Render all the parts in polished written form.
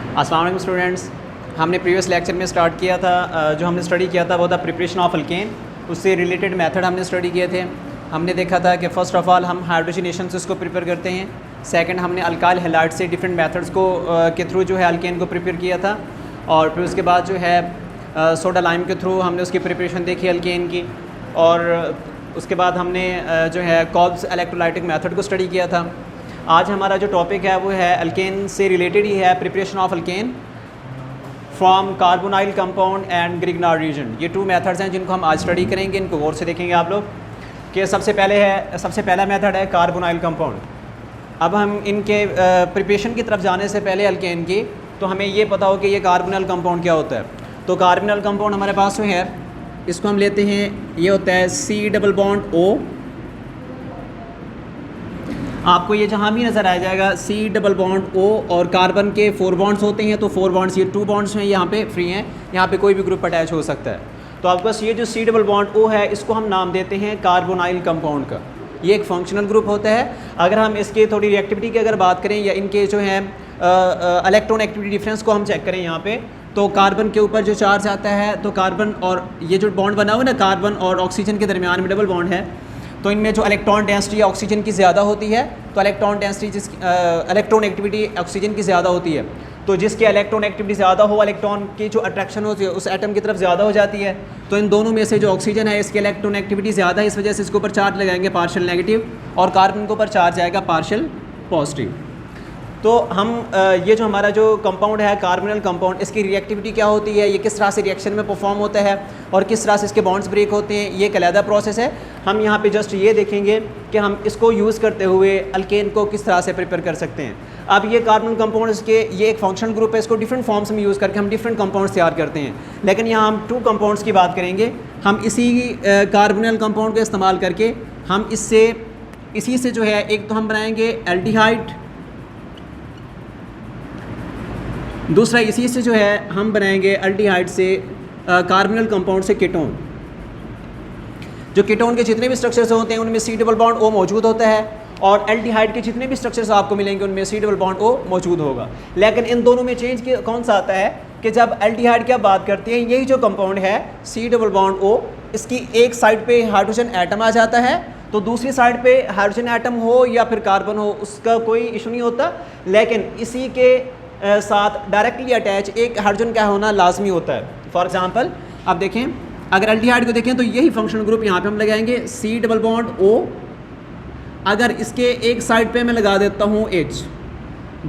अस्सलाम वालेकुम स्टूडेंट्स, हमने प्रीवियस लेक्चर में स्टार्ट किया था, जो हमने स्टडी किया था वो था प्रिपरेशन ऑफ अल्केन। उससे रिलेटेड मेथड हमने स्टडी किए थे। हमने देखा था कि फ़र्स्ट ऑफ़ ऑल हम हाइड्रोजनेशन से उसको प्रिपेयर करते हैं। सेकंड, हमने अल्काइल हैलाइड से डिफरेंट मेथड्स को के थ्रू जो है अल्केन को प्रिपेयर किया था। और फिर उसके बाद जो है सोडा लाइम के थ्रू हमने उसकी प्रिपरेशन देखी अल्केन की। और उसके बाद हमने जो है कॉब्स इलेक्ट्रोलाइटिक मेथड को स्टडी किया था। आज हमारा जो टॉपिक है वो है अल्केन से रिलेटेड ही है, preparation of alkane from carbonyl compound and Grignard reason. ये 2 मेथड्स हैं जिनको हम आज स्टडी करेंगे। इनको गौर से देखेंगे आप लोग कि सबसे पहला मेथड है कार्बोनाइल कंपाउंड। अब हम इनके प्रिपरेशन की तरफ जाने से पहले अल्केन की, तो हमें ये पता हो कि ये कार्बोनाइल कंपाउंड क्या होता है। तो कार्बोनाइल कंपाउंड हमारे पास जो है इसको हम लेते हैं, ये होता है C+O। आपको ये जहाँ भी नज़र आ जाएगा C+O और कार्बन के 4 बॉन्ड्स होते हैं, तो 4 बॉन्ड्स, ये 2 बॉन्ड्स हैं यहाँ पे फ्री हैं, यहाँ पे कोई भी ग्रुप अटैच हो सकता है। तो आपके पास ये जो C+O है इसको हम नाम देते हैं कार्बोनाइल कंपाउंड का। ये एक फंक्शनल ग्रुप होता है। अगर हम इसके थोड़ी रिएक्टिविटी की अगर बात करें या इनके जो है इलेक्ट्रॉन एक्टिविटी डिफरेंस को हम चेक करें यहाँ पे, तो कार्बन के ऊपर जो चार्ज आता है, तो कार्बन और ये जो बॉन्ड बना हुआ है ना, कार्बन और ऑक्सीजन के दरमियान में डबल बॉन्ड है, तो इनमें जो इलेक्ट्रॉन डेंसिटी ऑक्सीजन की ज़्यादा होती है, तो electron density electron activity oxygen की ज़्यादा होती है। तो जिसकी इलेक्ट्रॉन एक्टिविटी ज़्यादा हो, इलेक्ट्रॉन की जो अट्रैक्शन होती है उस एटम की तरफ ज़्यादा हो जाती है। तो इन दोनों में से जो ऑक्सीजन है इसकी इलेक्ट्रॉन एक्टिविटी ज़्यादा है, इस वजह से इसके ऊपर चार्ज लगाएंगे पार्शियल नेगेटिव, और कार्बन के ऊपर चार्ज आएगा पार्शियल पॉजिटिव। तो हम ये जो हमारा जो कंपाउंड है कार्बोनाइल कंपाउंड, इसकी रिएक्टिविटी क्या होती है, ये किस तरह से रिएक्शन में परफॉर्म होता है और किस तरह से इसके बॉन्ड्स ब्रेक होते हैं, ये एक अलग प्रोसेस है। हम यहाँ पे जस्ट ये देखेंगे कि हम इसको यूज़ करते हुए अल्केन को किस तरह से प्रिपेयर कर सकते हैं। अब ये कार्बन कंपाउंड्स के ये एक फंक्शनल ग्रुप है, इसको डिफरेंट फॉर्म्स में यूज़ करके हम डिफरेंट कंपाउंड्स तैयार करते हैं। लेकिन यहाँ हम 2 कंपाउंड्स की बात करेंगे। हम इसी कार्बोनाइल कंपाउंड का इस्तेमाल करके हम इसी से जो है एक तो हम बनाएंगे एल्डिहाइड, दूसरा इसी से जो है हम बनाएंगे एल्डिहाइड से कार्बोनाइल कंपाउंड से कीटोन। जो कीटोन के जितने भी स्ट्रक्चर्स होते हैं उनमें C+O मौजूद होता है, और एल्डिहाइड के जितने भी स्ट्रक्चर्स आपको मिलेंगे उनमें C+O मौजूद होगा। लेकिन इन दोनों में चेंज कौन सा आता है कि जब एल्डिहाइड की बात करते हैं, यही जो कंपाउंड है C+O, इसकी एक साइड पे हाइड्रोजन एटम आ जाता है, तो दूसरी साइड पे हाइड्रोजन एटम हो या फिर कार्बन हो उसका कोई इशू नहीं होता। लेकिन इसी के साथ डायरेक्टली अटैच एक हाइड्रोजन का होना लाजमी होता है। फॉर एग्जांपल आप देखें, अगर एल्डिहाइड को देखें तो यही फंक्शनल ग्रुप यहाँ पे हम लगाएंगे C+O। अगर इसके एक साइड पे मैं लगा देता हूँ H,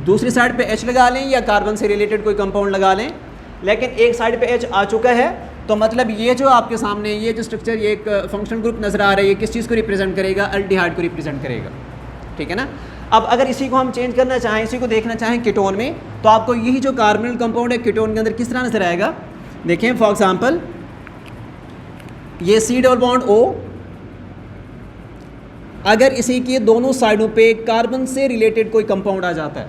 दूसरी साइड पे H लगा लें या कार्बन से रिलेटेड कोई कंपाउंड लगा लें, लेकिन एक साइड पे H आ चुका है, तो मतलब ये जो आपके सामने ये जो स्ट्रक्चर, ये एक फंक्शनल ग्रुप नज़र आ रहा है, ये किस चीज़ को रिप्रेजेंट करेगा, एल्डिहाइड को रिप्रेजेंट करेगा। ठीक है ना। अब अगर इसी को हम चेंज करना चाहें, इसी को देखना चाहें कीटोन में, तो आपको यही जो कार्बोनाइल कंपाउंड है कीटोन के अंदर किस तरह नजर आएगा। देखें फॉर एग्जांपल ये C+O, अगर इसी के दोनों साइडों पे कार्बन से रिलेटेड कोई कंपाउंड आ जाता है,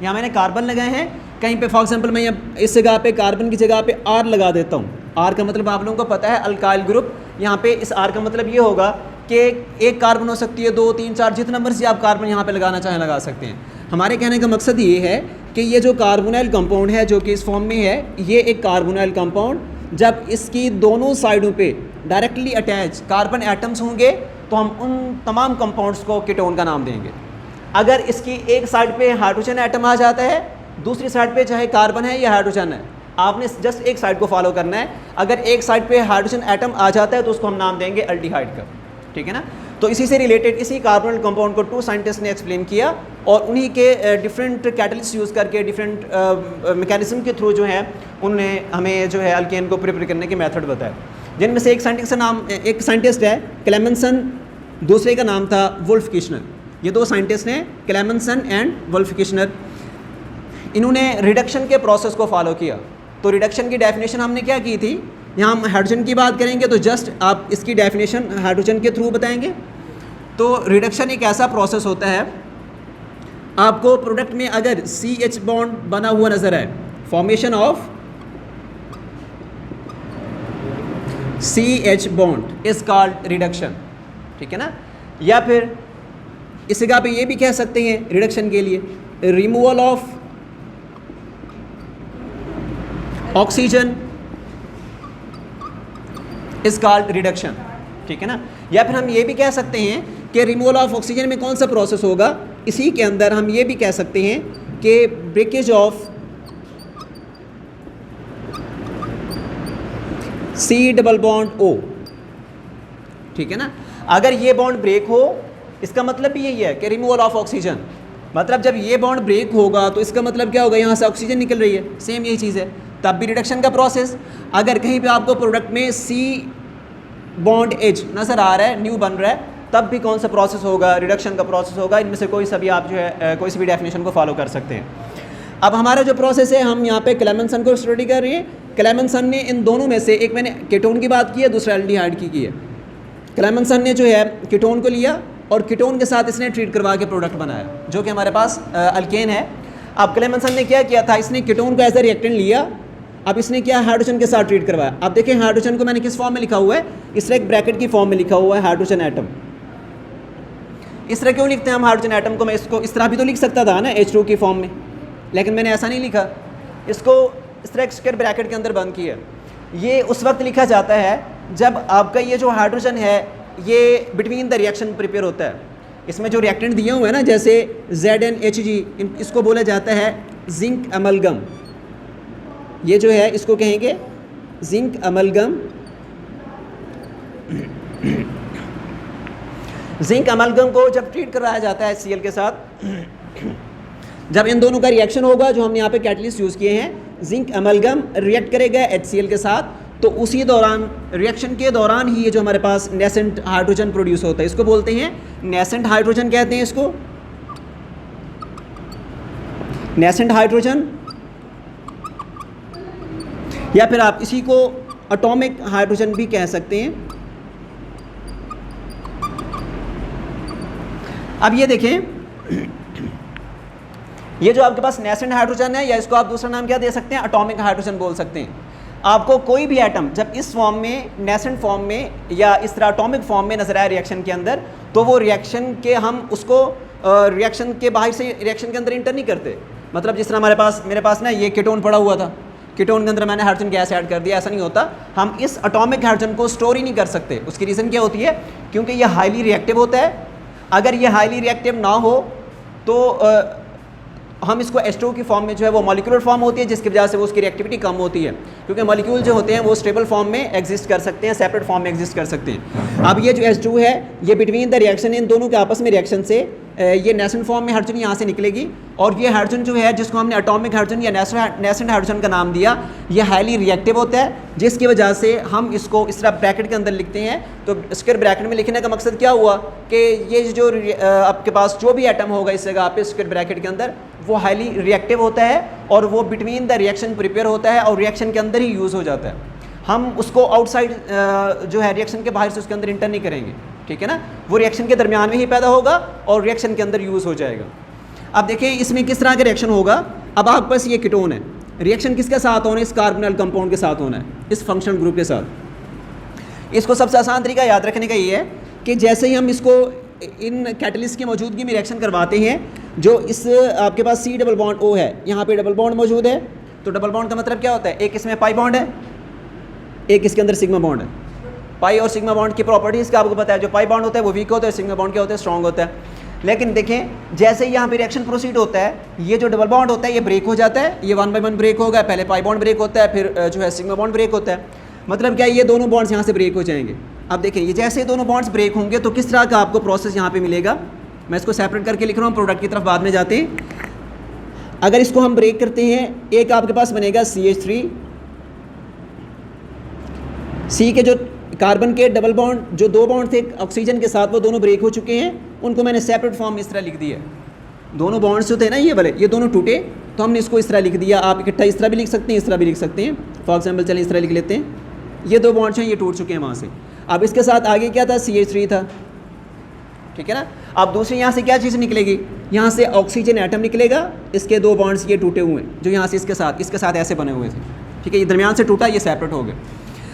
यहाँ मैंने कार्बन लगाए हैं, कहीं पे फॉर एग्जांपल मैं इस जगह पे कार्बन की जगह पे R लगा देता हूँ। R का मतलब आप लोगों को पता है अल्काइल ग्रुप। यहाँ पे इस R का मतलब ये होगा कि एक कार्बन हो सकती है, 2, 3, 4, जितना मर्जी आप कार्बन यहाँ पे लगाना चाहें लगा सकते हैं। हमारे कहने का मकसद ये है कि ये जो कार्बोनाइल कंपाउंड है जो कि इस फॉर्म में है, ये एक कार्बोनाइल कंपाउंड, जब इसकी दोनों साइडों पे डायरेक्टली अटैच कार्बन एटम्स होंगे तो हम उन तमाम कंपाउंड्स को कीटोन का नाम देंगे। अगर इसकी एक साइड पे हाइड्रोजन एटम आ जाता है, दूसरी साइड पे चाहे कार्बन है या हाइड्रोजन है, आपने जस्ट एक साइड को फॉलो करना है। अगर एक साइड पे हाइड्रोजन एटम आ जाता है तो उसको हम नाम देंगे एल्डिहाइड का। ठीक है ना। तो इसी से रिलेटेड इसी कार्बोनाइल कंपाउंड को 2 साइंटिस्ट ने एक्सप्लेन किया, और उन्हीं के डिफरेंट कैटलिस्ट यूज़ करके डिफरेंट मैकेनिज्म के थ्रू जो है उन्होंने हमें जो है अल्केन को प्रिपेयर करने के मेथड बताया। जिनमें से एक साइंटिस्ट है क्लेमेंसन, दूसरे का नाम था वुल्फ किशनर। ये 2 साइंटिस्ट हैं, क्लेमेंसन एंड वुल्फ किशनर। इन्होंने रिडक्शन के प्रोसेस को फॉलो किया। तो रिडक्शन की डेफिनेशन हमने क्या की थी, यहाँ हम हाइड्रोजन की बात करेंगे तो जस्ट आप इसकी डेफिनेशन हाइड्रोजन के थ्रू बताएंगे। तो रिडक्शन एक ऐसा प्रोसेस होता है, आपको प्रोडक्ट में अगर CH बॉन्ड बना हुआ नजर आए, formation of CH bond is called reduction. ठीक है ना। या फिर इस जगह पे ये भी कह सकते हैं रिडक्शन के लिए removal of oxygen is called reduction, ठीक है ना। या फिर हम ये भी कह सकते हैं कि रिमूवल ऑफ ऑक्सीजन में कौन सा प्रोसेस होगा, इसी के अंदर हम ये भी कह सकते हैं कि breakage of C double bond O, ठीक है ना। अगर ये बॉन्ड ब्रेक हो इसका मतलब भी यही है कि रिमूवल ऑफ ऑक्सीजन, मतलब जब ये बॉन्ड ब्रेक होगा तो इसका मतलब क्या होगा, यहाँ से ऑक्सीजन निकल रही है, सेम यही चीज़ है, तब भी रिडक्शन का प्रोसेस। अगर कहीं पे आपको प्रोडक्ट में सी बॉन्ड एच नज़र आ रहा है, न्यू बन रहा है, तब भी कौन सा प्रोसेस होगा, रिडक्शन का प्रोसेस होगा। इनमें से कोई सा भी आप जो है कोई सी भी डेफिनेशन को फॉलो कर सकते हैं। अब हमारा जो प्रोसेस है, हम यहाँ पे क्लेमेंसन को स्टडी कर रहे हैं। क्लेमेंसन ने इन दोनों में से, एक मैंने कीटोन की बात की है, दूसरा एल्डिहाइड की है। क्लेमेंसन ने जो है कीटोन को लिया और कीटोन के साथ इसने ट्रीट करवा के प्रोडक्ट बनाया, जो कि हमारे पास अल्केन है। अब क्लेमेंसन ने क्या किया था, इसने कीटोन को एज ए रिएक्टेंट लिया, अब इसने क्या हाइड्रोजन के साथ ट्रीट करवाया। अब देखिए हाइड्रोजन को मैंने किस फॉर्म में लिखा हुआ है, इस तरह एक ब्रैकेट की फॉर्म में लिखा हुआ है हाइड्रोजन एटम। इस तरह क्यों लिखते हैं हम हाइड्रोजन एटम को, मैं इसको इस तरह भी तो लिख सकता था ना H2 की फॉर्म में, लेकिन मैंने ऐसा नहीं लिखा, इसको इस तरह स्क्वायर ब्रैकेट के अंदर बंद किया। ये उस वक्त लिखा जाता है जब आपका ये जो हाइड्रोजन है ये बिटवीन द रिएक्शन प्रिपेयर होता है। इसमें जो रिएक्टेंट दिए हुए हैं ना, जैसे ZnHg, इसको बोला जाता है जिंक अमलगम। ये जो है इसको कहेंगे जिंक अमलगम। जिंक अमलगम को जब ट्रीट कराया जाता है HCl के साथ, जब इन दोनों का रिएक्शन होगा, जो हमने यहाँ पे कैटलिस्ट यूज़ किए हैं, जिंक अमलगम रिएक्ट करेगा HCl के साथ, तो उसी दौरान, रिएक्शन के दौरान ही ये जो हमारे पास नेसेंट हाइड्रोजन प्रोड्यूस होता है, इसको बोलते हैं नेसेंट हाइड्रोजन कहते हैं इसको, नेसेंट हाइड्रोजन, या फिर आप इसी को एटॉमिक हाइड्रोजन भी कह सकते हैं। अब ये देखें, ये जो आपके पास नेसेंट हाइड्रोजन है, या इसको आप दूसरा नाम क्या दे सकते हैं, एटॉमिक हाइड्रोजन बोल सकते हैं। आपको कोई भी एटम जब इस फॉर्म में, नेसेंट फॉर्म में या इस तरह एटॉमिक फॉर्म में नजर आए रिएक्शन के अंदर, तो वो रिएक्शन के हम उसको रिएक्शन के बाहर से रिएक्शन के अंदर इंटर नहीं करते। मतलब जिस तरह मेरे पास ना ये कीटोन पड़ा हुआ था, कीटोन के अंदर मैंने हाइड्रोजन गैस ऐड कर दिया, ऐसा नहीं होता। हम इस एटॉमिक हाइड्रोजन को स्टोर ही नहीं कर सकते। उसकी रीज़न क्या होती है, क्योंकि ये हाईली रिएक्टिव होता है। अगर ये हाईली रिएक्टिव ना हो तो हम इसको H2 की फॉर्म में जो है वो मॉलिक्यूलर फॉर्म होती है, जिसकी वजह से वो उसकी रिएक्टिविटी कम होती है, क्योंकि मॉलिक्यूल जो होते हैं वो स्टेबल फॉर्म में एग्जिस्ट कर सकते हैं, सेपरेट फॉर्म में एग्जिस्ट कर सकते हैं। अब ये जो H2 है, ये बिटवीन द रिएक्शन, इन दोनों के आपस में रिएक्शन से ये नेसेंट फॉर्म में हाइड्रोजन यहाँ से निकलेगी, और ये हाइड्रोजन जो है, जिसको हमने एटॉमिक हाइड्रोजन या नेसेंट हाइड्रोजन का नाम दिया, ये हाईली रिएक्टिव होता है, जिसकी वजह से हम इसको इस तरह ब्रैकेट के अंदर लिखते हैं। तो स्क्वायर ब्रैकेट में लिखने का मकसद क्या हुआ कि ये जो आपके पास जो भी एटम होगा इस जगह पे स्क्वायर ब्रैकेट के अंदर, वो हाईली रिएक्टिव होता है और वो बिटवीन द रिएक्शन प्रिपेयर होता है और रिएक्शन के अंदर ही यूज़ हो जाता है। हम उसको आउटसाइड जो है रिएक्शन के बाहर से उसके अंदर इंटर नहीं करेंगे, ठीक है ना। वो रिएक्शन के दरमियान में ही पैदा होगा और रिएक्शन के अंदर यूज़ हो जाएगा। अब देखिए इसमें किस तरह का रिएक्शन होगा। अब आपके पास ये कीटोन है, रिएक्शन किसके साथ होना है, इस कार्बोनिल कंपाउंड के साथ होना है, इस फंक्शनल ग्रुप के साथ। इसको सबसे आसान तरीका याद रखने का ये है कि जैसे ही हम इसको इन कैटलिस्ट की मौजूदगी में रिएक्शन करवाते हैं, जो इस आपके पास C डबल बॉन्ड O है, यहाँ पे डबल बॉन्ड मौजूद है, तो डबल बॉन्ड का मतलब क्या होता है, एक इसमें पाई बॉन्ड है, एक इसके अंदर सिग्मा बॉन्ड है। पाई और सिग्मा बॉन्ड की प्रॉपर्टीज़ का आपको पता है, जो पाई बॉन्ड होता है वो वीक होता है, सिग्मा बॉन्ड क्या होता है, स्ट्रॉन्ग होता है। लेकिन देखें जैसे ही यहाँ पे रिएक्शन प्रोसीड होता है, ये जो डबल बॉन्ड होता है ये ब्रेक हो जाता है, ये 1 बाय 1 ब्रेक होगा, पहले पाई बॉन्ड ब्रेक होता है, फिर जो है सिग्मा बॉन्ड ब्रेक होता है। मतलब क्या, ये दोनों बॉन्ड्स यहाँ से ब्रेक हो जाएंगे। अब देखें ये जैसे ही दोनों बॉन्ड्स ब्रेक होंगे तो किस तरह का आपको प्रोसेस यहाँ पे मिलेगा। मैं इसको सेपरेट करके लिख रहा हूँ, प्रोडक्ट की तरफ बाद में जाते हैं। अगर इसको हम ब्रेक करते हैं, एक आपके पास बनेगा CH3, C के जो कार्बन के डबल बॉन्ड, जो 2 बॉन्ड थे ऑक्सीजन के साथ, वो दोनों ब्रेक हो चुके हैं, उनको मैंने सेपरेट फॉर्म में इस तरह लिख दिया। दोनों बॉन्ड्स जो थे ना ये वाले, ये दोनों टूटे, तो हमने इसको इस तरह लिख दिया। आप इकट्ठा इस तरह भी लिख सकते हैं, इस तरह भी लिख सकते हैं। फॉर एग्जाम्पल चलिए इस तरह लिख लेते हैं, ये 2 बॉन्ड्स हैं, ये टूट चुके हैं वहाँ से। अब इसके साथ आगे क्या था, CH3 था, ठीक है ना। अब दूसरी यहाँ से क्या चीज़ निकलेगी, यहाँ से ऑक्सीजन एटम निकलेगा, इसके 2 बॉन्ड्स ये टूटे हुए हैं, जो यहाँ से इसके साथ ऐसे बने हुए थे, ठीक है। ये दरमियान से टूटा, ये सेपरेट हो गए।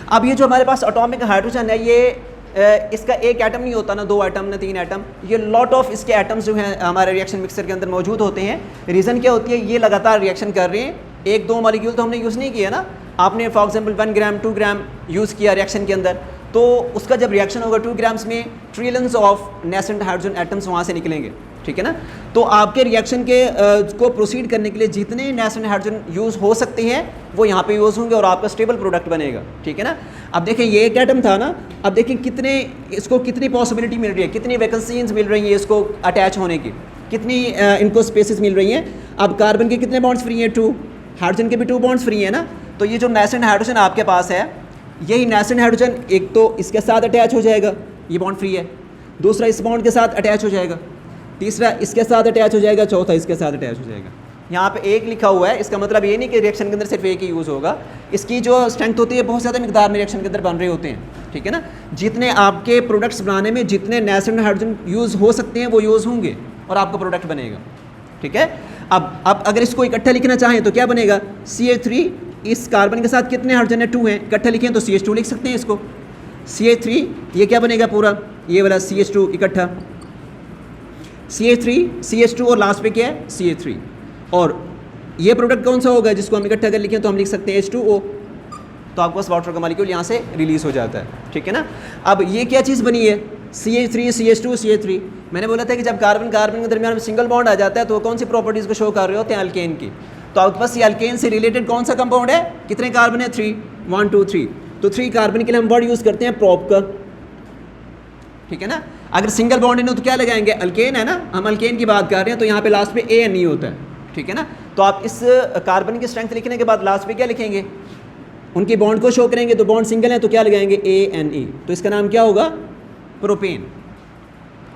अब ये जो हमारे पास एटॉमिक हाइड्रोजन है, ये इसका एक एटम नहीं होता, ना 2 एटम, ना 3 एटम, ये लॉट ऑफ इसके एटम्स जो हैं हमारे रिएक्शन मिक्सर के अंदर मौजूद होते हैं। रीज़न क्या होती है, ये लगातार रिएक्शन कर रहे हैं एक दो मॉलिक्यूल तो हमने यूज़ नहीं किया ना, आपने for example 1 gram 2 gram use किया रिएक्शन के अंदर, तो उसका जब रिएक्शन होगा 2 ग्राम्स में trillions of nascent hydrogen atoms वहाँ से निकलेंगे, ठीक है ना। तो आपके रिएक्शन के को प्रोसीड करने के लिए जितने नेसेंट हाइड्रोजन यूज़ हो सकते हैं वो यहाँ पे यूज़ होंगे और आपका स्टेबल प्रोडक्ट बनेगा, ठीक है ना। अब देखें ये एक एटम था ना, अब देखें कितने इसको कितनी पॉसिबिलिटी मिल रही है, कितनी वैकेंसीज मिल रही है इसको अटैच होने की, कितनी इनको स्पेसेस मिल रही हैं। अब कार्बन के कितने बॉन्ड्स फ्री हैं, 2, हाइड्रोजन के भी 2 बॉन्ड्स फ्री हैं ना। तो ये जो नेसेंट हाइड्रोजन आपके पास है, यही नेसेंट हाइड्रोजन एक तो इसके साथ अटैच हो जाएगा, ये बॉन्ड फ्री है, दूसरा इस बॉन्ड के साथ अटैच हो जाएगा, तीसरा इसके साथ अटैच हो जाएगा, चौथा इसके साथ अटैच हो जाएगा। यहाँ पे एक लिखा हुआ है, इसका मतलब ये नहीं कि रिएक्शन के अंदर सिर्फ एक ही यूज़ होगा, इसकी जो स्ट्रेंथ होती है बहुत ज़्यादा मिकदार में रिएक्शन के अंदर बन रहे होते हैं, ठीक है ना। जितने आपके प्रोडक्ट्स बनाने में जितने नेसेंट हाइड्रोजन यूज़ हो सकते हैं वो यूज़ होंगे और आपका प्रोडक्ट बनेगा, ठीक है। अब अगर इसको इकट्ठा लिखना चाहें तो क्या बनेगा, CH3 इस कार्बन के साथ कितने हाइड्रोजन है, 2 हैं, इकट्ठा लिखें तो CH2 लिख सकते हैं इसको। CH3 ये क्या बनेगा पूरा, ये वाला CH2 इकट्ठा, CH3 CH2 और लास्ट पे क्या है CH3, और ये प्रोडक्ट कौन सा होगा जिसको हम इकट्ठा कर लिखें तो हम लिख सकते हैं H2O, तो आपको वाटर का मॉलिक्यूल यहाँ से रिलीज़ हो जाता है, ठीक है ना। अब ये क्या चीज़ बनी है, CH3 CH2 CH3। मैंने बोला था कि जब कार्बन कार्बन के दरमियान में सिंगल बॉन्ड आ जाता है तो कौन सी प्रॉपर्टीज़ को शो कर रहे होते हैं, अल्केन की। तो आपके पास ये अल्केन से रिलेटेड कौन सा कंपाउंड है, कितने कार्बन है, 3, 1 2 3। तो 3 कार्बन के लिए हम वर्ड यूज़ करते हैं प्रॉप का, ठीक है ना। अगर सिंगल बॉन्ड है तो क्या लगाएंगे, अल्केन है ना, हम अल्केन की बात कर रहे हैं तो यहाँ पे लास्ट पे ANE होता है, ठीक है ना। तो आप इस कार्बन की स्ट्रेंथ लिखने के बाद लास्ट पे क्या लिखेंगे, उनके बॉन्ड को शो करेंगे, तो बॉन्ड सिंगल है तो क्या लगाएंगे ANE, तो इसका नाम क्या होगा, प्रोपेन,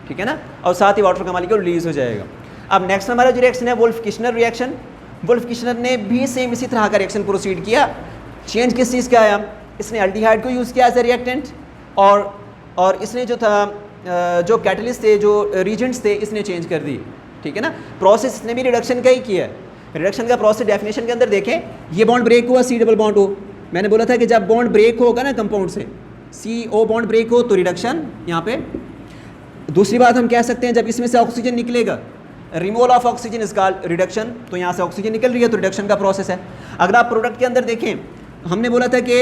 ठीक है ना। और साथ ही वाटर का मॉलिक्यूल रिलीज हो जाएगा। अब नेक्स्ट हमारा जो रिएक्शन है वुल्फ किशनर रिएक्शन। वुल्फ किशनर ने भी सेम इसी तरह का रिएक्शन प्रोसीड किया। चेंज किस चीज़ का आया, इसने एल्डिहाइड को यूज़ किया एज ए रिएक्टेंट, और इसने जो था जो कैटलिस्ट थे, जो रीजेंट्स थे, इसने चेंज कर दी, ठीक है ना। प्रोसेस इसने भी रिडक्शन का ही किया है। रिडक्शन का प्रोसेस डेफिनेशन के अंदर देखें, ये बॉन्ड ब्रेक हुआ, C डबल बॉन्ड हो। मैंने बोला था कि जब बॉन्ड ब्रेक होगा ना कंपाउंड से, CO बॉन्ड ब्रेक हो तो रिडक्शन यहाँ पे। दूसरी बात हम कह सकते हैं जब इसमें से ऑक्सीजन निकलेगा, removal of oxygen is called reduction, तो यहाँ से ऑक्सीजन निकल रही है तो रिडक्शन का प्रोसेस है। अगर आप प्रोडक्ट के अंदर देखें, हमने बोला था कि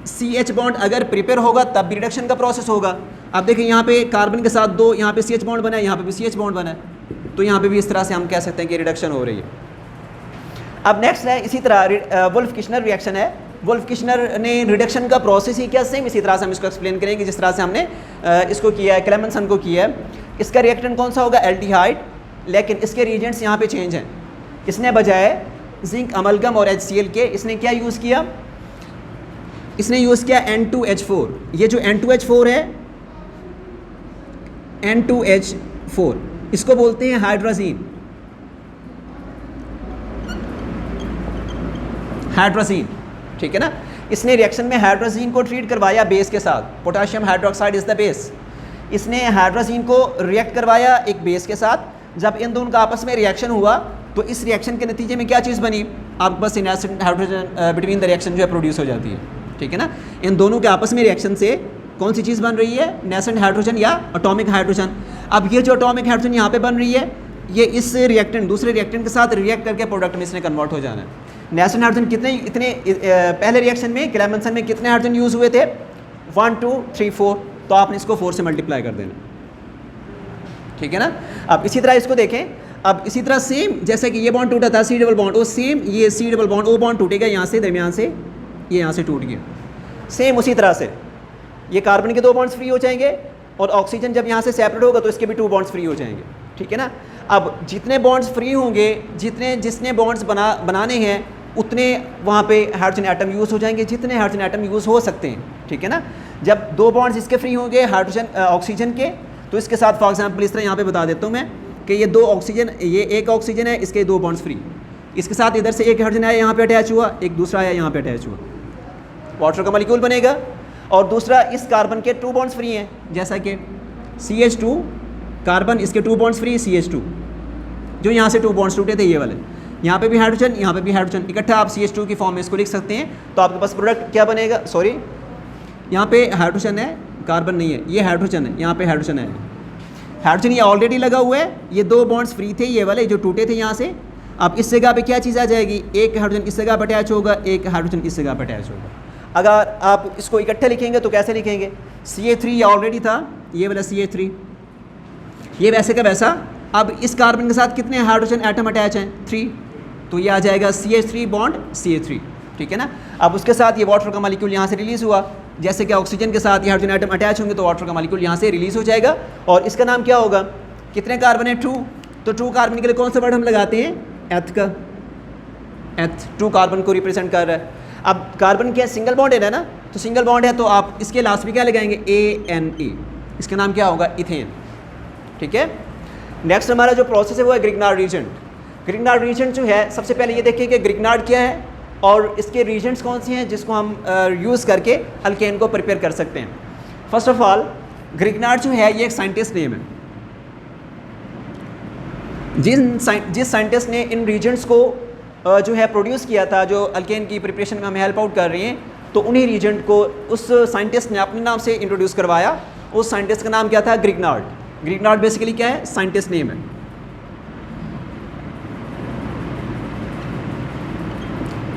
CH बॉन्ड अगर प्रिपेयर होगा तब भी रिडक्शन का प्रोसेस होगा। अब देखिए यहाँ पे कार्बन के साथ 2, यहाँ पे CH बॉन्ड बना है, यहाँ पे भी CH बॉन्ड बना है, तो यहाँ पे भी इस तरह से हम कह सकते हैं कि रिडक्शन हो रही है। अब नेक्स्ट है इसी तरह वुल्फ किशनर रिएक्शन है। वुल्फ किशनर ने रिडक्शन का प्रोसेस ही क्या, सेम इसी तरह से हम इसको एक्सप्लेन करेंगे जिस तरह से हमने इसको किया है, क्लेमेंसन को किया है। इसका रिएक्टेंट कौन सा होगा, एल्डिहाइड, लेकिन इसके रीजेंट्स यहाँ पे चेंज हैं। इसने बजाय जिंक अमलगम और HCl के इसने क्या यूज़ किया, इसने यूज़ किया N2H4। ये जो N2H4 है, N2H4 इसको बोलते हैं हाइड्रोजीन। हाइड्रोजीन, ठीक है ना। इसने रिएक्शन में हाइड्रोजीन को ट्रीट करवाया बेस के साथ, potassium hydroxide is the base. इसने हाइड्रोजीन को रिएक्ट करवाया एक बेस के साथ। जब इन दोनों का आपस में रिएक्शन हुआ तो इस रिएक्शन के नतीजे में क्या चीज़ बनी, आपके पास nascent hydrogen between the reaction जो है प्रोड्यूस हो जाती है, ठीक है ना। इन दोनों के आपस में रिएक्शन से कौन सी चीज़ बन रही है, नेसेंट हाइड्रोजन या एटॉमिक हाइड्रोजन। अब ये जो एटॉमिक हाइड्रोजन यहाँ पे बन रही है, ये इस रिएक्टेंट दूसरे रिएक्टेंट के साथ रिएक्ट करके प्रोडक्ट में इसने कन्वर्ट हो जाना है। नेसेंट हाइड्रोजन इतने पहले रिएक्शन में क्लेमेंसन में कितने हाइड्रोजन यूज़ हुए थे, 1 2 3 4, तो आपने इसको 4 से मल्टीप्लाई कर देना, ठीक है ना। अब इसी तरह इसको देखें, अब इसी तरह सेम जैसे कि ये बॉन्ड टूटा था C डबल बॉन्ड, वो सेम ये C डबल बॉन्ड, वो बॉन्ड टूटेगा यहाँ से, दरमियान से ये यहाँ से टूट गया। सेम उसी तरह से ये कार्बन के 2 बॉन्ड्स फ्री हो जाएंगे और ऑक्सीजन जब यहाँ से सेपरेट होगा तो इसके भी 2 बॉन्ड्स फ्री हो जाएंगे, ठीक है ना। अब जितने बॉन्ड्स फ्री होंगे, जिसने बॉन्ड्स बनाने हैं उतने वहाँ पे हाइड्रोजन एटम यूज़ हो जाएंगे, जितने हाइड्रोजन एटम यूज़ हो सकते हैं, ठीक है ना। जब 2 बॉन्ड्स इसके फ्री होंगे हाइड्रोजन ऑक्सीजन के, तो इसके साथ फॉर एग्जांपल इस तरह यहाँ पे बता देता हूँ मैं कि ये 2 ऑक्सीजन, ये एक ऑक्सीजन है, इसके 2 बॉन्ड्स फ्री, इसके साथ इधर से एक हाइड्रोजन आया यहाँ पे अटैच हुआ, एक दूसरा आया यहाँ पे अटैच हुआ, वाटर का मॉलिक्यूल बनेगा। और दूसरा इस कार्बन के 2 बॉन्ड्स फ्री हैं, जैसा कि CH2 कार्बन, इसके 2 बॉन्ड्स फ्री CH2, जो यहाँ से 2 बॉन्ड्स टूटे थे ये वाले, यहाँ पे भी हाइड्रोजन, यहाँ पे भी हाइड्रोजन, इकट्ठा आप CH2 की फॉर्म में इसको लिख सकते हैं। तो आपके पास प्रोडक्ट क्या बनेगा, सॉरी यहाँ पे हाइड्रोजन है, कार्बन नहीं है, ये हाइड्रोजन है, यहाँ पे हाइड्रोजन है, हाइड्रोजन ये ऑलरेडी लगा हुआ है, ये 2 बॉन्ड्स फ्री थे ये वाले जो टूटे थे यहाँ से, अब इस जगह पे क्या चीज़ आ जाएगी, एक हाइड्रोजन इस जगह पर अटैच होगा, एक हाइड्रोजन इस जगह पर अटैच होगा। अगर आप इसको इकट्ठे लिखेंगे तो कैसे लिखेंगे, CH3 ये ऑलरेडी था, ये वाला CH3, ये वैसे का वैसा। अब इस कार्बन के साथ कितने हाइड्रोजन एटम अटैच हैं, 3, तो ये आ जाएगा CH3 बॉन्ड CH3, ठीक है ना। अब उसके साथ ये वाटर का मॉलिक्यूल यहाँ से रिलीज़ हुआ, जैसे कि ऑक्सीजन के साथ ये हाइड्रोजन एटम अटैच होंगे तो वाटर का मॉलिक्यूल यहाँ से रिलीज़ हो जाएगा, और इसका नाम क्या होगा, कितने कार्बन है, 2, तो 2 कार्बन के लिए कौन सा वर्ड हम लगाते हैं, एथ का, एथ 2 कार्बन को रिप्रेजेंट कर रहा है। अब कार्बन क्या सिंगल बॉन्ड है ना, तो सिंगल बॉन्ड है तो आप इसके लास्ट में क्या लगाएंगे, ANA, इसका नाम क्या होगा, इथेन, ठीक है। नेक्स्ट हमारा जो प्रोसेस है वो है ग्रिग्नार्ड रीजेंट। ग्रिग्नार्ड रीजेंट जो है, सबसे पहले ये देखिए कि ग्रिग्नार्ड क्या है और इसके रीजेंट्स कौन से हैं जिसको हम यूज़ करके अल्केन को प्रिपेयर कर सकते हैं। फर्स्ट ऑफ ऑल ग्रिग्नार्ड जो है ये एक साइंटिस्ट नेम है। जिस साइंटिस्ट ने इन रीजेंट्स को जो है प्रोड्यूस किया था, जो अल्केन की प्रिपरेशन में हमें हेल्प आउट कर रही हैं, तो उन्हीं रीजेंट को उस साइंटिस्ट ने अपने नाम से इंट्रोड्यूस करवाया। उस साइंटिस्ट का नाम क्या था, ग्रिग्नार्ड। ग्रिग्नार्ड बेसिकली क्या है, साइंटिस्ट नेम है।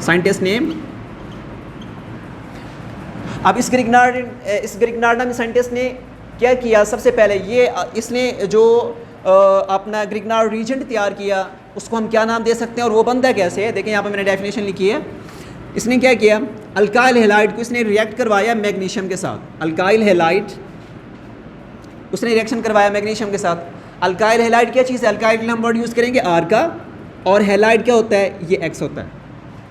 Scientist name. अब इस ग्रिग्नार्ड नामी साइंटिस्ट ने क्या किया, सबसे पहले ये इसने जो अपना ग्रिग्नार्ड रीजेंट तैयार किया, उसको हम क्या नाम दे सकते हैं और वो बनता कैसे है। देखें यहाँ पे मैंने डेफिनेशन लिखी है। इसने क्या किया, अल्काइल हैलाइड को इसने रिएक्ट करवाया मैग्नीशियम के साथ। अल्काइल हैलाइड उसने रिएक्शन करवाया मैग्नीशियम के साथ। अल्काइल हैलाइड क्या चीज़ है, अल्काइल के लिए हम वर्ड यूज़ करेंगे आर का, और हैलाइड क्या होता है, ये एक्स होता है,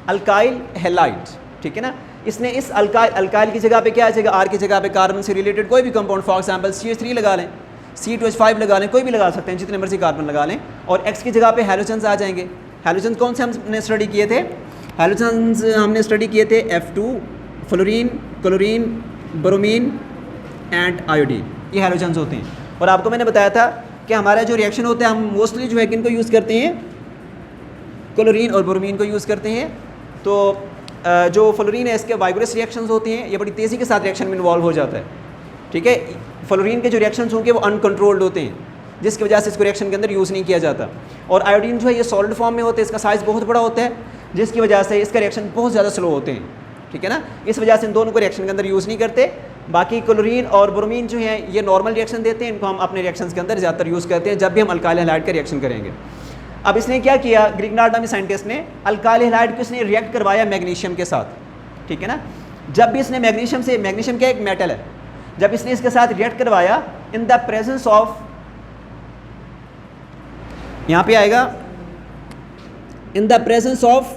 अल्काइल हैलाइड, ठीक है ना। इसने इस अल्काइल की जगह पे क्या आ जाएगा, आर की जगह पे कार्बन से रिलेटेड कोई भी कंपाउंड, फॉर एग्जांपल CH3 लगा लें, C2H5 लगा लें, कोई भी लगा सकते हैं, जितने मर्जी कार्बन लगा लें, और एक्स की जगह पे हैलोजन्स आ जाएंगे। हैलोजन्स कौन से हमने स्टडी किए थे, हैलोजन्स हमने स्टडी किए थे F2, fluorine, chlorine, bromine and iodine, ये हैलोजन्स होते हैं। और आपको मैंने बताया था कि हमारा जो रिएक्शन होता है, हम मोस्टली जो है किनको यूज़ करते हैं, क्लोरीन और ब्रोमीन को यूज़ करते हैं। तो जो फ्लोरीन है इसके वाइब्रेस रिएक्शंस होते हैं, ये बड़ी तेज़ी के साथ रिएक्शन में इन्वॉल्व हो जाता है, ठीक है। फ्लोरीन के जो रिएक्शंस होंगे वो अनकंट्रोल्ड होते हैं, जिसकी वजह से इसको रिएक्शन के अंदर यूज़ नहीं किया जाता। और आयोडीन जो है ये सॉलिड फॉर्म में होते हैं, इसका साइज़ बहुत बड़ा होता है, जिसकी वजह से इसका रिएक्शन बहुत ज़्यादा स्लो होते हैं, ठीक है ना। इस वजह से इन दोनों को रिएक्शन के अंदर यूज़ नहीं करते। बाकी क्लोरीन और ब्रोमीन जो है ये नॉर्मल रिएक्शन देते हैं, इनको हम अपने रिएक्शंस के अंदर ज़्यादातर यूज़ करते हैं जब भी हम अल्काइल हैलाइड का रिएक्शन करेंगे। अब इसने क्या किया, ग्रिग्नार्ड नामी साइंटिस्ट ने अल्काइल हैलाइड को इसने रिएक्ट करवाया मैग्नीशियम के साथ, ठीक है ना। जब भी इसने मैग्नीशियम क्या एक मेटल है, जब इसने इसके साथ रिएक्ट करवाया इन द प्रेजेंस ऑफ, यहां पे आएगा in the presence of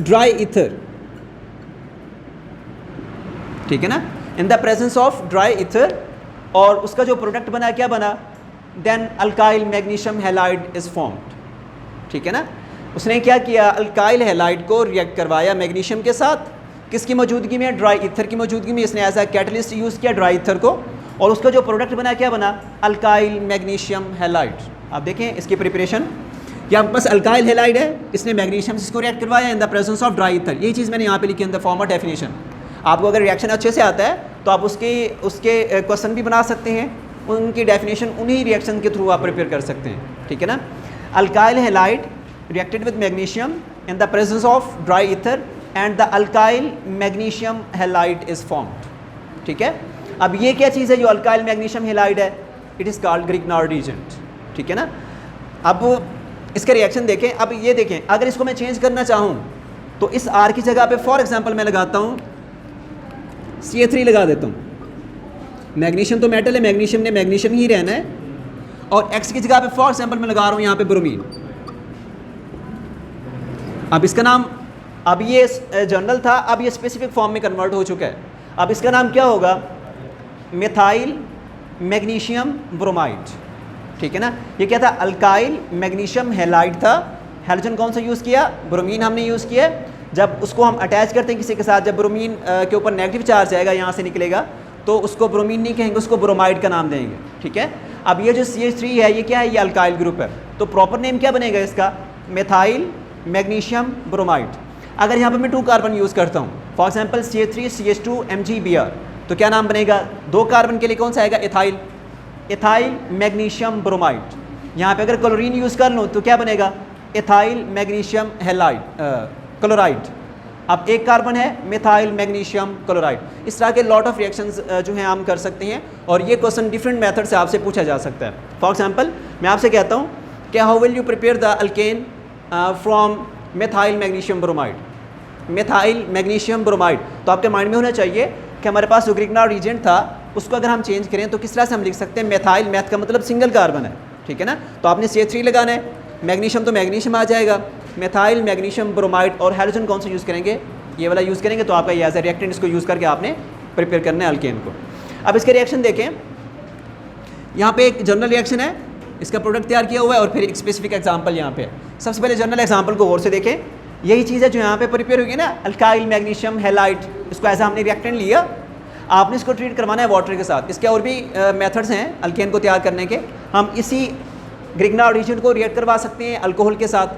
dry ether, ठीक है ना, in the presence of dry ether, और उसका जो प्रोडक्ट बना क्या बना, then alkyl magnesium halide is formed, ठीक है ना। उसने क्या किया, अल्काइल हैलाइड को रिएक्ट करवाया मैग्नीशियम के साथ, किसकी मौजूदगी में, ड्राई ईथर की मौजूदगी में। इसने एज अ कैटलिस्ट यूज़ किया ड्राई ईथर को, और उसका जो प्रोडक्ट बना क्या बना, अल्काइल मैग्नीशियम हैलाइड। आप देखें इसकी प्रिपरेशन, या बस अल्काइल हैलाइड है, इसने मैग्नीशियम से इसको रिएक्ट करवाया इन the presence of dry ether. यही चीज़ मैंने यहाँ पे लिखी in the form of definition. आपको अगर रिएक्शन अच्छे से आता है तो आप उसके क्वेश्चन भी बना सकते हैं, उनकी डेफिनेशन उन्हीं रिएक्शन के थ्रू आप प्रिपेयर कर सकते हैं, ठीक है ना। Alkyl halide reacted with magnesium in the presence of dry ether and the alkyl magnesium halide is formed, ठीक है। अब ये क्या चीज़ है जो अल्काइल मैग्नीशियम हैलाइड है, it is called Grignard reagent, ठीक है ना। अब इसका रिएक्शन देखें। अब ये देखें, अगर इसको मैं चेंज करना चाहूँ तो इस आर की जगह पे फॉर एग्जांपल मैं लगाता हूँ CH3 लगा देता हूँ। मैग्नीशियम तो मेटल है, मैग्नीशियम ही रहना है, और एक्स की जगह पे फॉर एग्जांपल मैं लगा रहा हूँ यहाँ पे ब्रोमीन। अब इसका नाम, अब ये जनरल था, अब ये स्पेसिफिक फॉर्म में कन्वर्ट हो चुका है। अब इसका नाम क्या होगा, मेथाइल मैग्नीशियम ब्रोमाइड, ठीक है ना। ये क्या था, अल्काइल मैग्नीशियम हैलाइड था। हैलोजन कौन सा यूज़ किया, ब्रोमीन हमने यूज़ किया। जब उसको हम अटैच करते हैं किसी के साथ, जब ब्रोमीन के ऊपर नेगेटिव चार्ज आएगा, यहाँ से निकलेगा, तो उसको ब्रोमीन नहीं कहेंगे, उसको ब्रोमाइड का नाम देंगे, ठीक है। अब ये जो CH3 है ये क्या है, ये अल्काइल ग्रुप है, तो प्रॉपर नेम क्या बनेगा इसका, मेथाइल मैग्नीशियम ब्रोमाइड। अगर यहाँ पर मैं 2 कार्बन यूज़ करता हूँ, for example CH3 CH2 MgBr, तो क्या नाम बनेगा, 2 कार्बन के लिए कौन सा आएगा, एथाइल मैग्नीशियम ब्रोमाइड। यहाँ पे अगर क्लोरीन यूज़ कर लूँ तो क्या बनेगा, एथाइल मैग्नीशियम हैलाइड क्लोराइड। अब एक कार्बन है मिथाइल मैग्नीशियम क्लोराइड। इस तरह के लॉट ऑफ रिएक्शंस जो हैं हम कर सकते हैं और ये क्वेश्चन डिफरेंट मेथड से आपसे पूछा जा सकता है। फॉर एग्जांपल मैं आपसे कहता हूँ कि how will you prepare the alkane from methyl magnesium bromide, methyl magnesium bromide. तो आपके माइंड में होना चाहिए कि हमारे पास जो ग्रिग्नार्ड रीजेंट था उसको अगर हम चेंज करें तो किस तरह से हम लिख सकते हैं, मिथाइल, मैथ का मतलब सिंगल कार्बन है, ठीक है ना। तो आपने CH3 लगाना है, मैग्नीशियम तो मैग्नीशियम आ जाएगा, मिथाइल मैग्नीशियम ब्रोमाइड, और हाइड्रोजन कौन सा यूज़ करेंगे, ये वाला यूज़ करेंगे। तो आपका ये एज ए रिएक्टेंट इसको यूज़ करके आपने प्रिपेयर करना है अल्केन को। अब इसके रिएक्शन देखें, यहाँ पे एक जनरल रिएक्शन है, इसका प्रोडक्ट तैयार किया हुआ है और फिर एक स्पेसिफिक एग्जांपल यहाँ पे है। सबसे पहले जनरल एग्जांपल को गौर से देखें, यही चीज़ है जो यहाँ पे प्रिपेयर होगी ना, अल्काइल मैग्नीशियम हैलाइड, इसको ऐसा हमने रिएक्टेंट लिया, आपने इसको ट्रीट करवाना है वाटर के साथ। इसके और भी मेथड्स हैं अल्केन को तैयार करने के। हम इसी ग्रिग्नार्ड रीजन को रिएक्ट करवा सकते हैं अल्कोहल के साथ,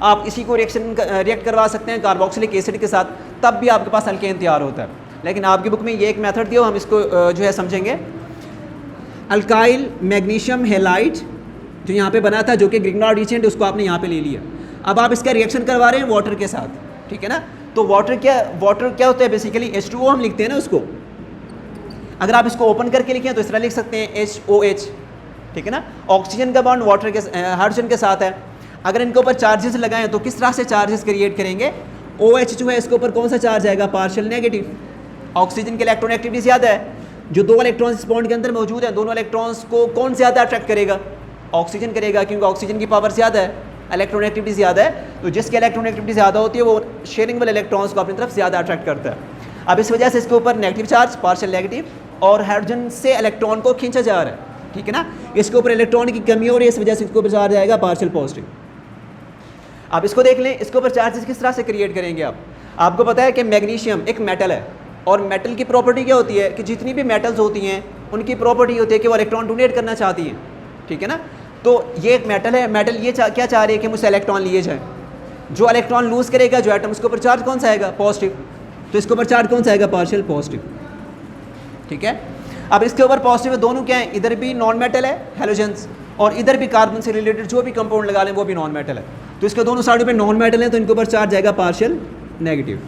आप इसी को रिएक्ट करवा सकते हैं कार्बोक्सिलिक एसिड के साथ, तब भी आपके पास अल्केन तैयार होता है। लेकिन आपकी बुक में ये एक मेथड दिया, हम इसको जो है समझेंगे। अल्काइल मैग्नीशियम हैलाइड जो यहाँ पे बना था, जो कि ग्रिग्नार्ड रीजेंट, उसको आपने यहाँ पे ले लिया। अब आप इसका रिएक्शन करवा रहे हैं वाटर के साथ, ठीक है ना। तो वाटर क्या होता है, बेसिकली H2O हम लिखते हैं ना उसको। अगर आप इसको ओपन करके लिखें तो इस तरह लिख सकते हैं HOH, ठीक है ना। ऑक्सीजन का बॉन्ड वाटर के हाइड्रोजन के साथ है। अगर इनके ऊपर चार्जेस लगाएं तो किस तरह से चार्जेस क्रिएट करेंगे, OH जो है इसके ऊपर कौन सा चार्ज आएगा, पार्शियल नेगेटिव। ऑक्सीजन के इलेक्ट्रॉन एक्टिविटी ज़्यादा है, जो दो इलेक्ट्रॉन्स इस बॉन्ड के अंदर मौजूद हैं, दोनों इलेक्ट्रॉन्स को कौन ज़्यादा अट्रैक्ट करेगा, ऑक्सीजन करेगा, क्योंकि ऑक्सीजन की पावर ज़्यादा है, इलेक्ट्रॉन एक्टिविटी ज़्यादा है। तो जिसकी इलेक्ट्रॉन एक्टिविटी ज़्यादा होती है वो शेयरिंग वाले इलेक्ट्रॉन्स को अपनी तरफ ज़्यादा अट्रैक्ट करता है। अब इस वजह से इसके ऊपर नेगेटिव चार्ज, पार्शियल नेगेटिव, और हाइड्रोजन से इलेक्ट्रॉन को खींचा जा रहा है, ठीक है ना। इसके ऊपर इलेक्ट्रॉन की कमी हो रही है, इस वजह से इसके ऊपर चार्ज आएगा पार्शियल पॉजिटिव। अब इसको देख लें, इसके ऊपर चार्जेस किस तरह से क्रिएट करेंगे आप। आपको पता है कि मैग्नीशियम एक मेटल है, और मेटल की प्रॉपर्टी क्या होती है कि जितनी भी मेटल्स होती हैं उनकी प्रॉपर्टी होती है कि वो इलेक्ट्रॉन डोनेट करना चाहती हैं, ठीक है ना। तो ये एक मेटल है, मेटल ये क्या चाह रही है कि मुझसे इलेक्ट्रॉन लिए जाए। जो इलेक्ट्रॉन लूज़ करेगा जो एटम, उसके ऊपर चार्ज कौन सा आएगा, पॉजिटिव। तो इसके ऊपर चार्ज कौन सा आएगा, पार्शियल पॉजिटिव, ठीक है। अब इसके ऊपर पॉजिटिव है, दोनों क्या है, इधर भी नॉन मेटल है हेलोजेंस, और इधर भी कार्बन से रिलेटेड जो भी कंपाउंड लगा लें वो भी नॉन मेटल है। तो इसके दोनों साइडों पे नॉन मेटल है, तो इनके ऊपर चार्ज आएगा पार्शियल नेगेटिव,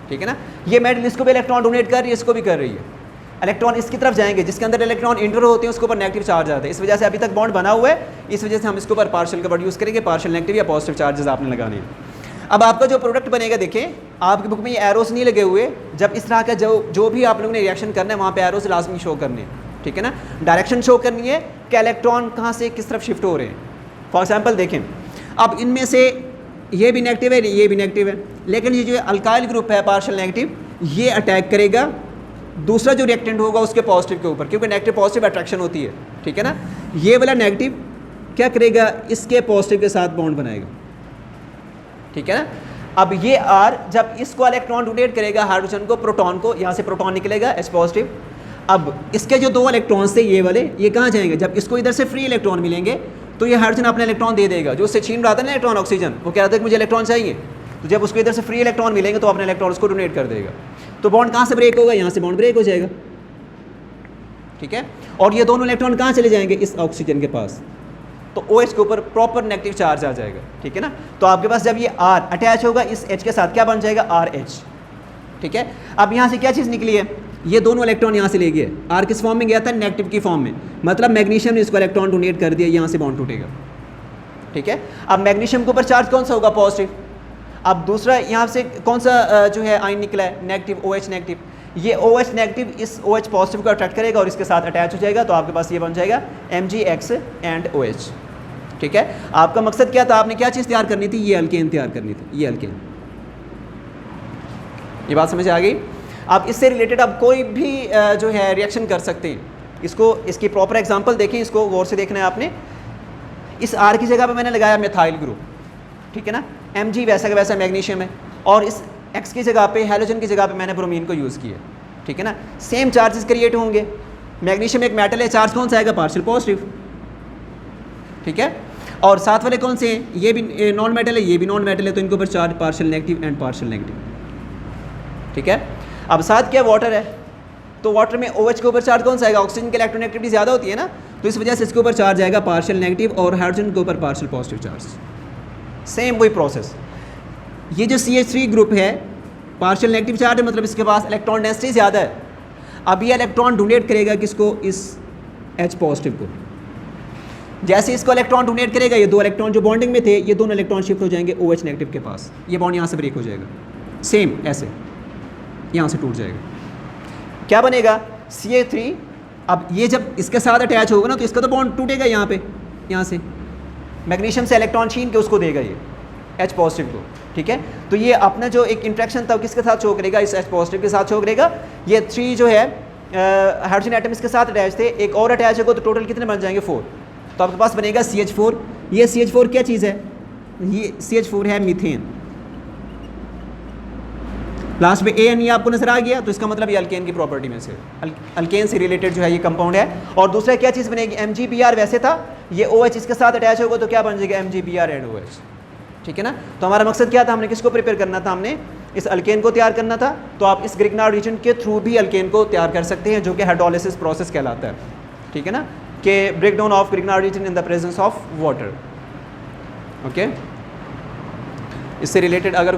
ठीक है ना। ये मेटल इसको भी इलेक्ट्रॉन डोनेट कर रही है, इसको भी कर रही है। इलेक्ट्रॉन इसकी तरफ जाएंगे, जिसके अंदर इलेक्ट्रॉन इंटर होते हैं उसके ऊपर नेगेटिव चार्ज आता है। इस वजह से अभी तक बॉन्ड बना हुआ है, इस वजह से हम इसके ऊपर पार्शियल का वर्ड यूज़ करेंगे, पार्शियल नेगेटिव या पॉजिटिव चार्जेस आपने लगाने हैं। अब आपका जो प्रोडक्ट बनेगा, देखें आपकी बुक में ये एरोस नहीं लगे हुए। जब इस तरह का जो भी आप लोगों ने रिएक्शन करना है वहाँ पे एरोस लाजमी शो करने हैं, ठीक है ना। डायरेक्शन शो करनी है कि इलेक्ट्रॉन कहाँ से किस तरफ शिफ्ट हो रहे हैं। फॉर एग्जांपल देखें, अब इनमें से ये भी नेगेटिव है, ये भी नेगेटिव है, लेकिन ये जो अल्काइल ग्रुप है पार्शियल नेगेटिव, ये अटैक करेगा दूसरा जो रिएक्टेंट होगा उसके पॉजिटिव के ऊपर, क्योंकि नेगेटिव पॉजिटिव अट्रैक्शन होती है, ठीक है ना। ये वाला नेगेटिव क्या करेगा, इसके पॉजिटिव के साथ बॉन्ड बनाएगा, ठीक है ना। अब ये R जब इसको इलेक्ट्रॉन डोनेट करेगा हाइड्रोजन को, प्रोटॉन को, यहाँ से प्रोटॉन निकलेगा H पॉजिटिव। अब इसके जो दो इलेक्ट्रॉन्स थे ये वाले, ये कहाँ जाएंगे, जब इसको इधर से फ्री इलेक्ट्रॉन मिलेंगे तो ये हाइड्रोजन अपना इलेक्ट्रॉन दे देगा। जो उससे छीन रहा था ना इलेक्ट्रॉन ऑक्सीजन, वो कह रहा था कि मुझे इलेक्ट्रॉन चाहिए, तो जब उसको इधर से फ्री इलेक्ट्रॉन मिलेंगे तो अपने इलेक्ट्रॉन उसको डोनेट कर देगा। तो बॉन्ड कहाँ से ब्रेक होगा, यहाँ से बॉन्ड ब्रेक हो जाएगा, ठीक है। और ये दोनों इलेक्ट्रॉन कहाँ चले जाएंगे, इस ऑक्सीजन के पास, तो OH के ऊपर प्रॉपर नेगेटिव चार्ज आ जाएगा, ठीक है ना। तो आपके पास जब ये R अटैच होगा इस H के साथ, क्या बन जाएगा, RH, ठीक है। अब यहाँ से क्या चीज़ निकली है, ये दोनों इलेक्ट्रॉन यहाँ से ले गए, R किस फॉर्म में गया था, नेगेटिव की फॉर्म में, मतलब मैग्नीशियम ने इसको इलेक्ट्रॉन डोनेट कर दिया, यहाँ से बॉन्ड टूटेगा, ठीक है। अब मैग्नीशियम के ऊपर चार्ज कौन सा होगा, पॉजिटिव। अब दूसरा यहाँ से कौन सा जो है आयन निकला है, नेगेटिव, OH नेगेटिव। ये OH नेगेटिव इस OH पॉजिटिव को अट्रैक्ट करेगा और इसके साथ अटैच हो जाएगा, तो आपके पास ये बन जाएगा MgX एंड OH, ठीक है। आपका मकसद क्या था, आपने क्या चीज़ तैयार करनी थी, ये अल्केन तैयार करनी थी, ये अल्केन। ये बात समझ आ गई। आप इससे रिलेटेड आप कोई भी जो है रिएक्शन कर सकते हैं। इसको, इसकी प्रॉपर एग्जांपल देखें, इसको गौर से देखना है आपने। इस R की जगह पे मैंने लगाया मिथाइल ग्रुप, ठीक है ना। Mg वैसा का वैसा मैग्नीशियम है, और इस X की जगह पे, हैलोजन की जगह पे मैंने ब्रोमीन को यूज़ किया, ठीक है ना। सेम चार्जेस क्रिएट होंगे। मैग्नीशियम एक मेटल है, चार्ज कौन सा आएगा, पार्शियल पॉजिटिव, ठीक है। और साथ वाले कौन से हैं, ये भी नॉन मेटल है, ये भी नॉन मेटल है, तो इनके ऊपर charge partial negative and partial negative, ठीक है। अब साथ क्या वाटर है, तो वाटर में OH के ऊपर चार्ज कौन सा आएगा, ऑक्सीजन की इलेक्ट्रॉन एक्टिविटी ज़्यादा होती है ना, तो इस वजह से इसके ऊपर चार्ज आएगा पार्शियल नेगेटिव और हाइड्रोजन के ऊपर पार्शियल पॉजिटिव चार्ज। सेम वही प्रोसेस। ये जो CH3 ग्रुप है पार्शियल नेगेटिव चार्ज है, मतलब इसके पास इलेक्ट्रॉन डेंसिटी ज़्यादा है। अब ये इलेक्ट्रॉन डोनेट करेगा किसको, इस H पॉजिटिव को। जैसे इसको इलेक्ट्रॉन डोनेट करेगा, ये दो इलेक्ट्रॉन जो बॉन्डिंग में थे ये दोनों इलेक्ट्रॉन शिफ्ट हो जाएंगे OH नेगेटिव के पास, ये बॉन्ड यहाँ से ब्रेक हो जाएगा, सेम ऐसे यहाँ से टूट जाएगा। क्या बनेगा CH3। अब ये जब इसके साथ अटैच होगा ना तो इसका तो बॉन्ड टूटेगा यहाँ पे, यहाँ से मैग्नीशियम से इलेक्ट्रॉन छीन के उसको देगा ये H पॉजिटिव को, ठीक है। तो ये अपना जो एक इंट्रैक्शन था किसके साथ शो करेगा, इस H पॉजिटिव के साथ शो करेगा। ये 3 जो है हाइड्रोजन एटम इसके साथ अटैच थे, एक और अटैच होगा तो टोटल कितने बन जाएंगे 4। तो आपके पास बनेगा CH4। ये CH4 क्या चीज़ है, ये CH4 है मीथेन। लास्ट में ANE आपको नजर आ गया, तो इसका मतलब ये अल्केन की प्रॉपर्टी में से, अल्केन से रिलेटेड जो है ये कंपाउंड है। और दूसरा क्या चीज़ बनेगी, MgBr वैसे था, ये OH इसके साथ अटैच होगा तो क्या बन जाएगा MgBr एंड OH, ठीक है ना। तो हमारा मकसद क्या था, हमने किसको प्रिपेयर करना था, हमने इस अल्केन को तैयार करना था। तो आप इस ग्रिग्नार्ड रीजन के थ्रू भी अल्केन को तैयार कर सकते हैं, जो कि हाइड्रोलिसिस प्रोसेस कहलाता है, ठीक है ना, कि break down of Grignard reagent in the presence of water. Okay, इससे रिलेटेड अगर